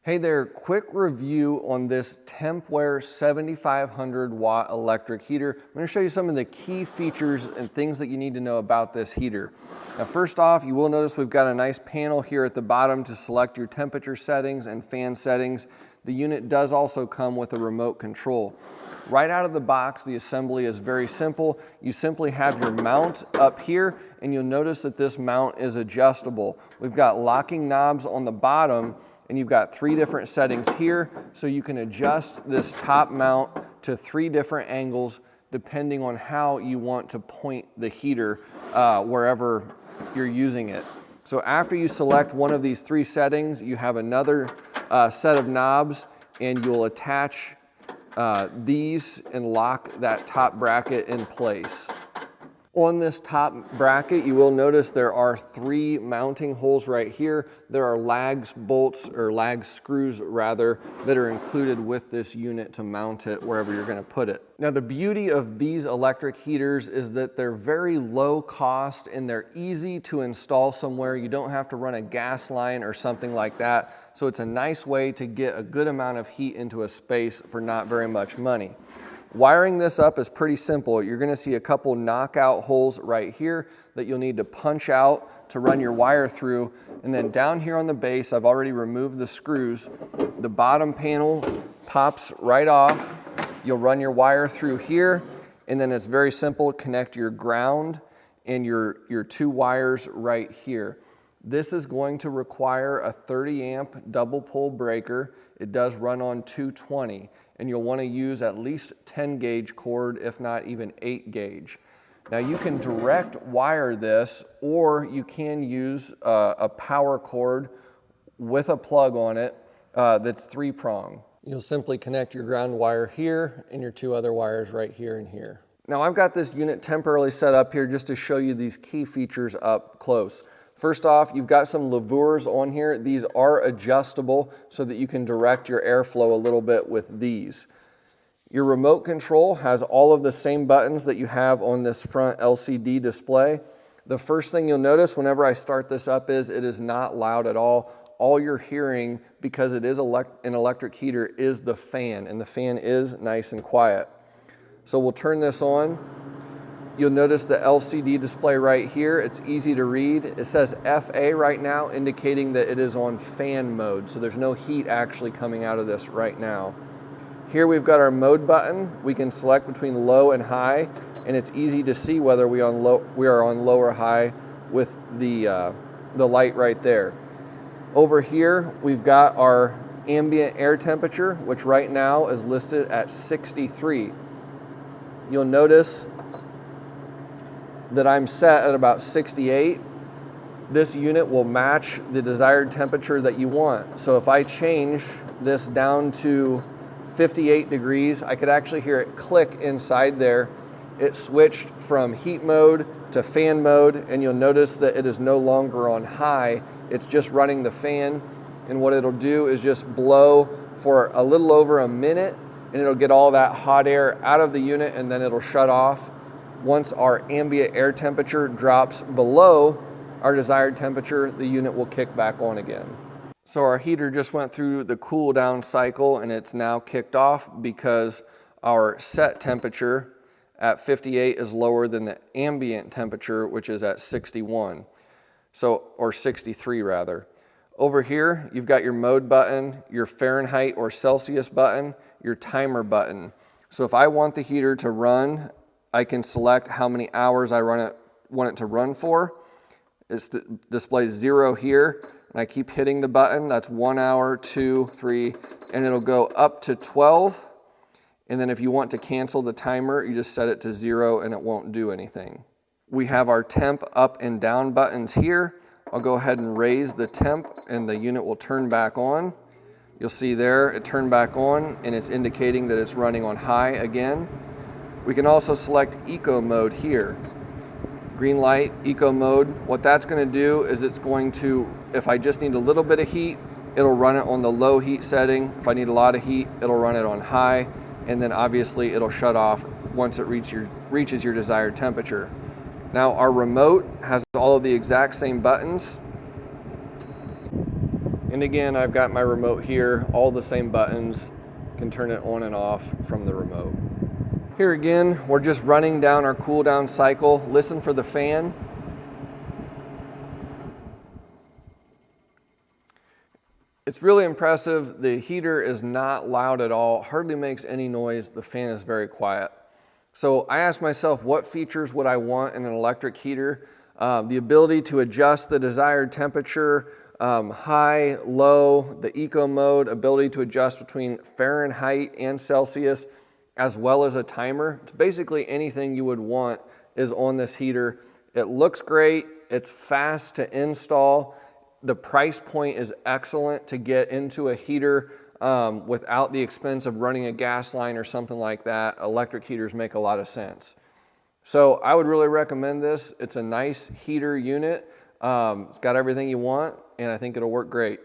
Hey there, quick review on this Tempware 7500 watt electric heater. I'm going to show you some of the key features and things that you need to know about this heater. Now first off, you will notice we've got a nice panel here at the bottom to select your temperature settings and fan settings. The unit does also come with a remote control. Right out of the box, the assembly is very simple. You simply have your mount up here, and you'll notice that this mount is adjustable. We've got locking knobs on the bottom, and you've got 3 different settings here, so you can adjust this top mount to 3 different angles depending on how you want to point the heater wherever you're using it. So after you select one of these 3 settings, you have another set of knobs, and you'll attach these and lock that top bracket in place. On this top bracket, you will notice there are 3 mounting holes right here. There are lag bolts, or lag screws rather, that are included with this unit to mount it wherever you're going to put it. Now the beauty of these electric heaters is that they're very low cost and they're easy to install somewhere. You don't have to run a gas line or something like that. So it's a nice way to get a good amount of heat into a space for not very much money. Wiring this up is pretty simple. You're going to see a couple knockout holes right here that you'll need to punch out to run your wire through. And then down here on the base, I've already removed the screws. The bottom panel pops right off. You'll run your wire through here, and then it's very simple. Connect your ground and your 2 wires right here. This is going to require a 30 amp double pole breaker. It does run on 220, and you'll want to use at least 10 gauge cord, if not even 8 gauge. Now you can direct wire this, or you can use a power cord with a plug on it that's 3-prong. You'll simply connect your ground wire here and your 2 other wires right here and here. Now I've got this unit temporarily set up here just to show you these key features up close. First off, you've got some levers on here. These are adjustable so that you can direct your airflow a little bit with these. Your remote control has all of the same buttons that you have on this front LCD display. The first thing you'll notice whenever I start this up is it is not loud at all. All you're hearing, because it is an electric heater, is the fan, and the fan is nice and quiet. So we'll turn this on. You'll notice the LCD display right here. It's easy to read. It says FA right now, indicating that it is on fan mode, so there's no heat actually coming out of this right now. Here we've got our mode button. We can select between low and high, and it's easy to see whether we are on low or high with the light right there. Over here, we've got our ambient air temperature, which right now is listed at 63. You'll notice that I'm set at about 68. This unit will match the desired temperature that you want. So if I change this down to 58 degrees, I could actually hear it click inside there. It switched from heat mode to fan mode, and you'll notice that it is no longer on high. It's just running the fan, and what it'll do is just blow for a little over a minute, and it'll get all that hot air out of the unit, and then it'll shut off. Once our ambient air temperature drops below our desired temperature, the unit will kick back on again. So our heater just went through the cool down cycle, and it's now kicked off because our set temperature at 58 is lower than the ambient temperature, which is at 61. Or 63 rather. Over here, you've got your mode button, your Fahrenheit or Celsius button, your timer button. So if I want the heater to run, I can select how many hours I want it to run for. It displays 0 here, and I keep hitting the button. That's 1 hour, 2, 3, and it'll go up to 12. And then if you want to cancel the timer, you just set it to 0 and it won't do anything. We have our temp up and down buttons here. I'll go ahead and raise the temp, and the unit will turn back on. You'll see there it turned back on, and it's indicating that it's running on high again. We can also select eco mode here. Green light, eco mode. What that's going to do is it's going to, if I just need a little bit of heat, it'll run it on the low heat setting. If I need a lot of heat, it'll run it on high, and then obviously it'll shut off once it reaches your desired temperature. Now our remote has all of the exact same buttons. And And again, I've got my remote here, all the same buttons, can turn it on and off from the remote. Here again, we're just running down our cool down cycle. Listen for the fan. It's really impressive. The heater is not loud at all, hardly makes any noise. The fan is very quiet. So I asked myself, what features would I want in an electric heater? The ability to adjust the desired temperature, high, low, the eco mode, ability to adjust between Fahrenheit and Celsius, as well as a timer. It's basically anything you would want is on this heater. It looks great, it's fast to install. The price point is excellent to get into a heater without the expense of running a gas line or something like that. Electric heaters make a lot of sense. So I would really recommend this. It's a nice heater unit. It's got everything you want, and I think it'll work great.